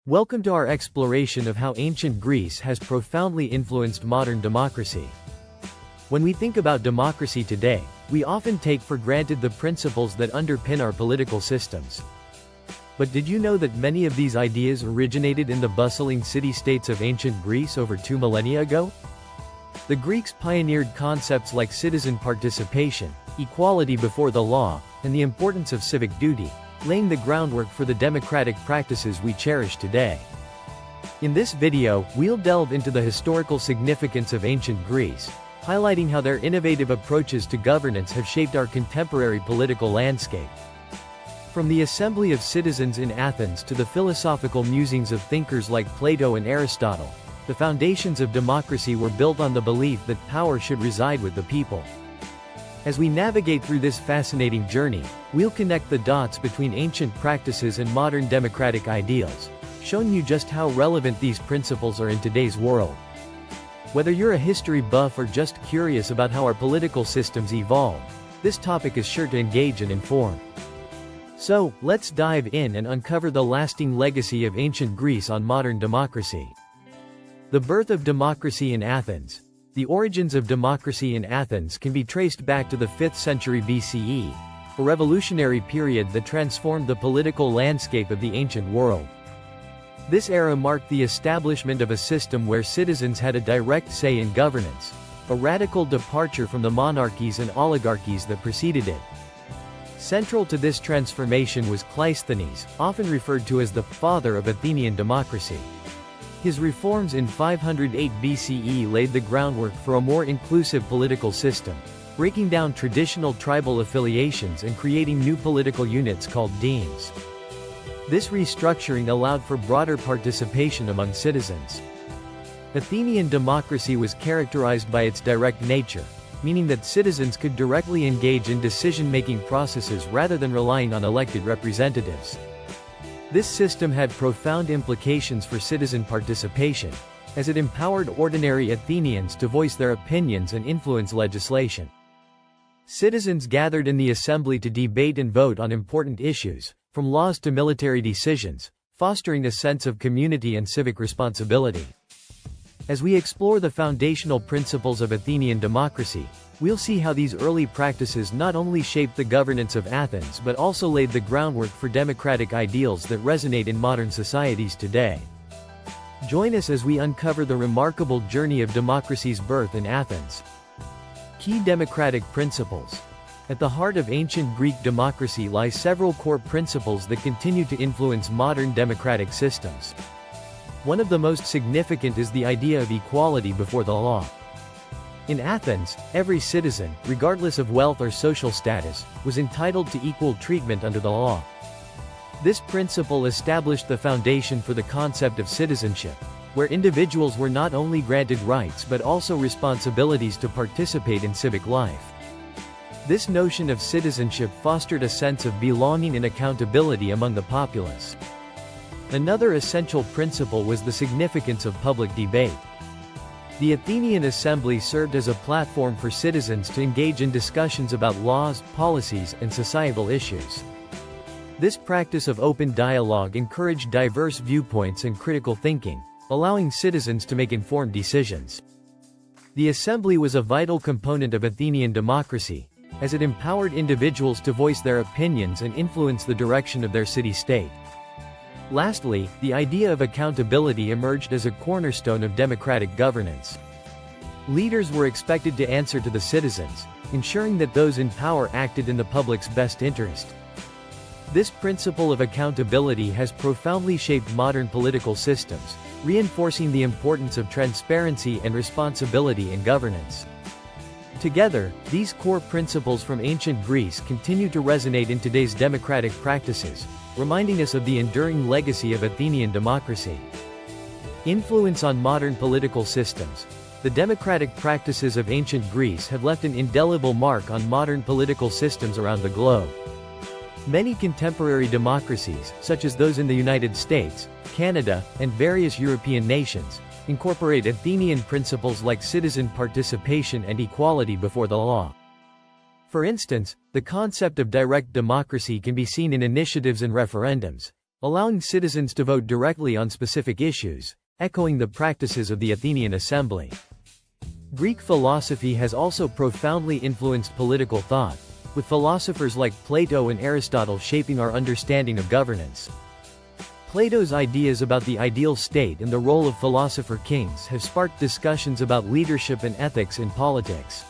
Welcome to our exploration of how ancient Greece has profoundly influenced modern democracy. When we think about democracy today, we often take for granted the principles that underpin our political systems. But did you know that many of these ideas originated in the bustling city-states of ancient Greece over 2 millennia ago? The Greeks pioneered concepts like citizen participation, equality before the law, and the importance of civic duty, laying the groundwork for the democratic practices we cherish today. In this video, we'll delve into the historical significance of ancient Greece, highlighting how their innovative approaches to governance have shaped our contemporary political landscape. From the assembly of citizens in Athens to the philosophical musings of thinkers like Plato and Aristotle, the foundations of democracy were built on the belief that power should reside with the people. As we navigate through this fascinating journey, we'll connect the dots between ancient practices and modern democratic ideals, showing you just how relevant these principles are in today's world. Whether you're a history buff or just curious about how our political systems evolve, this topic is sure to engage and inform. So, let's dive in and uncover the lasting legacy of ancient Greece on modern democracy. The birth of democracy in Athens. The origins of democracy in Athens can be traced back to the 5th century BCE, a revolutionary period that transformed the political landscape of the ancient world. This era marked the establishment of a system where citizens had a direct say in governance, a radical departure from the monarchies and oligarchies that preceded it. Central to this transformation was Cleisthenes, often referred to as the father of Athenian democracy. His reforms in 508 BCE laid the groundwork for a more inclusive political system, breaking down traditional tribal affiliations and creating new political units called demes. This restructuring allowed for broader participation among citizens. Athenian democracy was characterized by its direct nature, meaning that citizens could directly engage in decision-making processes rather than relying on elected representatives. This system had profound implications for citizen participation, as it empowered ordinary Athenians to voice their opinions and influence legislation. Citizens gathered in the assembly to debate and vote on important issues, from laws to military decisions, fostering a sense of community and civic responsibility. As we explore the foundational principles of Athenian democracy, we'll see how these early practices not only shaped the governance of Athens but also laid the groundwork for democratic ideals that resonate in modern societies today. Join us as we uncover the remarkable journey of democracy's birth in Athens. Key democratic principles. At the heart of ancient Greek democracy lie several core principles that continue to influence modern democratic systems. One of the most significant is the idea of equality before the law. In Athens, every citizen, regardless of wealth or social status, was entitled to equal treatment under the law. This principle established the foundation for the concept of citizenship, where individuals were not only granted rights but also responsibilities to participate in civic life. This notion of citizenship fostered a sense of belonging and accountability among the populace. Another essential principle was the significance of public debate. The Athenian assembly served as a platform for citizens to engage in discussions about laws, policies, and societal issues. This practice of open dialogue encouraged diverse viewpoints and critical thinking, allowing citizens to make informed decisions. The assembly was a vital component of Athenian democracy, as it empowered individuals to voice their opinions and influence the direction of their city-state. Lastly, the idea of accountability emerged as a cornerstone of democratic governance. Leaders were expected to answer to the citizens, ensuring that those in power acted in the public's best interest. This principle of accountability has profoundly shaped modern political systems, reinforcing the importance of transparency and responsibility in governance. Together, these core principles from ancient Greece continue to resonate in today's democratic practices, reminding us of the enduring legacy of Athenian democracy. Influence on modern political systems. The democratic practices of ancient Greece have left an indelible mark on modern political systems around the globe. Many contemporary democracies, such as those in the United States, Canada, and various European nations, incorporate Athenian principles like citizen participation and equality before the law. For instance, the concept of direct democracy can be seen in initiatives and referendums, allowing citizens to vote directly on specific issues, echoing the practices of the Athenian assembly. Greek philosophy has also profoundly influenced political thought, with philosophers like Plato and Aristotle shaping our understanding of governance. Plato's ideas about the ideal state and the role of philosopher kings have sparked discussions about leadership and ethics in politics.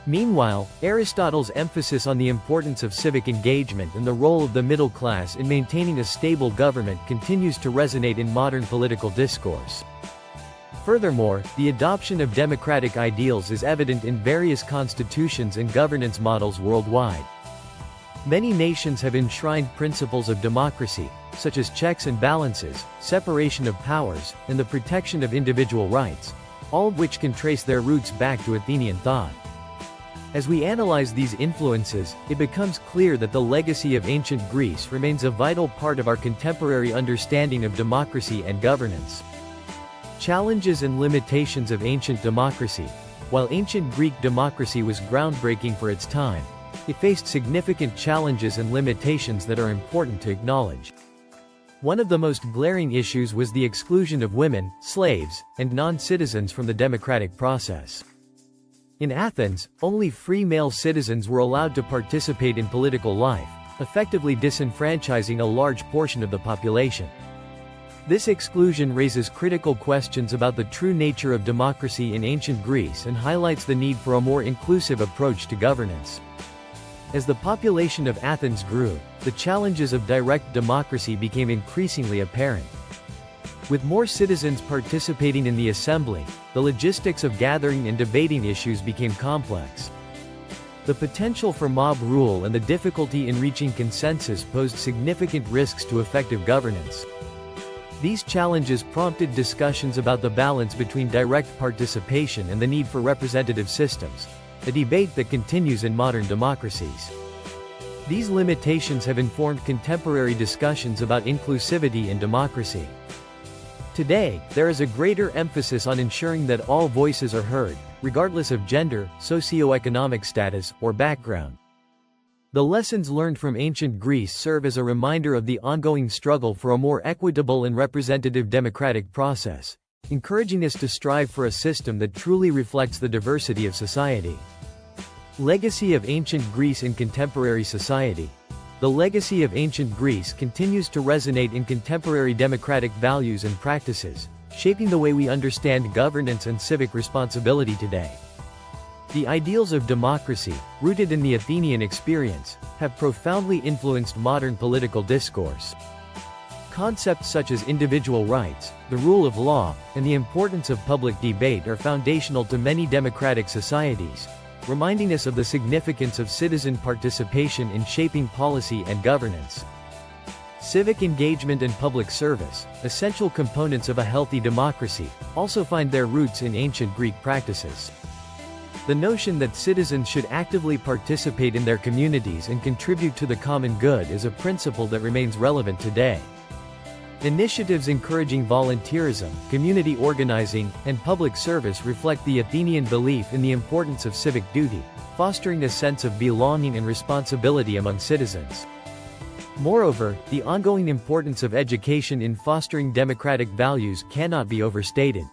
Meanwhile, Aristotle's emphasis on the importance of civic engagement and the role of the middle class in maintaining a stable government continues to resonate in modern political discourse. Furthermore, the adoption of democratic ideals is evident in various constitutions and governance models worldwide. Many nations have enshrined principles of democracy, such as checks and balances, separation of powers, and the protection of individual rights, all of which can trace their roots back to Athenian thought. As we analyze these influences, it becomes clear that the legacy of ancient Greece remains a vital part of our contemporary understanding of democracy and governance. Challenges and limitations of ancient democracy. While ancient Greek democracy was groundbreaking for its time, it faced significant challenges and limitations that are important to acknowledge. One of the most glaring issues was the exclusion of women, slaves, and non-citizens from the democratic process. In Athens, only free male citizens were allowed to participate in political life, effectively disenfranchising a large portion of the population. This exclusion raises critical questions about the true nature of democracy in ancient Greece and highlights the need for a more inclusive approach to governance. As the population of Athens grew, the challenges of direct democracy became increasingly apparent. With more citizens participating in the assembly, the logistics of gathering and debating issues became complex. The potential for mob rule and the difficulty in reaching consensus posed significant risks to effective governance. These challenges prompted discussions about the balance between direct participation and the need for representative systems, a debate that continues in modern democracies. These limitations have informed contemporary discussions about inclusivity in democracy. Today, there is a greater emphasis on ensuring that all voices are heard, regardless of gender, socioeconomic status, or background. The lessons learned from ancient Greece serve as a reminder of the ongoing struggle for a more equitable and representative democratic process, encouraging us to strive for a system that truly reflects the diversity of society. Legacy of ancient Greece in contemporary society. The legacy of ancient Greece continues to resonate in contemporary democratic values and practices, shaping the way we understand governance and civic responsibility today. The ideals of democracy, rooted in the Athenian experience, have profoundly influenced modern political discourse. Concepts such as individual rights, the rule of law, and the importance of public debate are foundational to many democratic societies, reminding us of the significance of citizen participation in shaping policy and governance. Civic engagement and public service, essential components of a healthy democracy, also find their roots in ancient Greek practices. The notion that citizens should actively participate in their communities and contribute to the common good is a principle that remains relevant today. Initiatives encouraging volunteerism, community organizing, and public service reflect the Athenian belief in the importance of civic duty, fostering a sense of belonging and responsibility among citizens. Moreover, the ongoing importance of education in fostering democratic values cannot be overstated.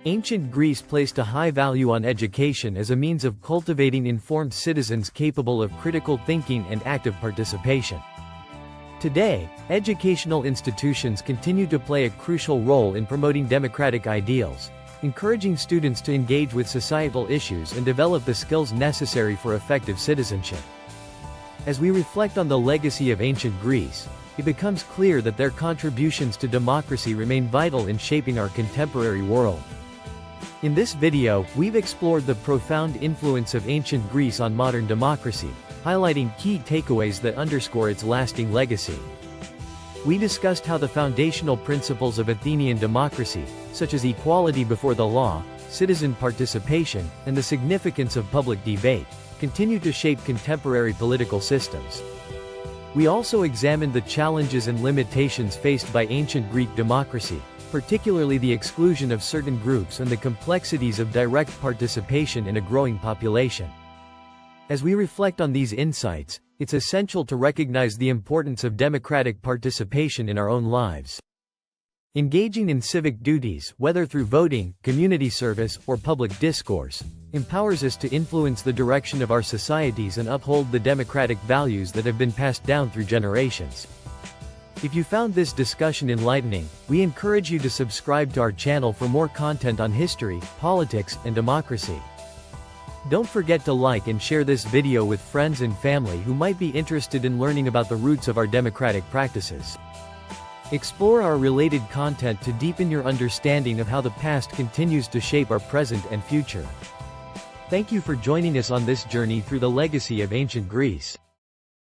Ancient Greece placed a high value on education as a means of cultivating informed citizens capable of critical thinking and active participation. Today, educational institutions continue to play a crucial role in promoting democratic ideals, encouraging students to engage with societal issues and develop the skills necessary for effective citizenship. As we reflect on the legacy of ancient Greece, it becomes clear that their contributions to democracy remain vital in shaping our contemporary world. In this video, we've explored the profound influence of ancient Greece on modern democracy, highlighting key takeaways that underscore its lasting legacy. We discussed how the foundational principles of Athenian democracy, such as equality before the law, citizen participation, and the significance of public debate, continue to shape contemporary political systems. We also examined the challenges and limitations faced by ancient Greek democracy, particularly the exclusion of certain groups and the complexities of direct participation in a growing population. As we reflect on these insights, it's essential to recognize the importance of democratic participation in our own lives. Engaging in civic duties, whether through voting, community service, or public discourse, empowers us to influence the direction of our societies and uphold the democratic values that have been passed down through generations. If you found this discussion enlightening, we encourage you to subscribe to our channel for more content on history, politics, and democracy. Don't forget to like and share this video with friends and family who might be interested in learning about the roots of our democratic practices. Explore our related content to deepen your understanding of how the past continues to shape our present and future. Thank you for joining us on this journey through the legacy of ancient Greece.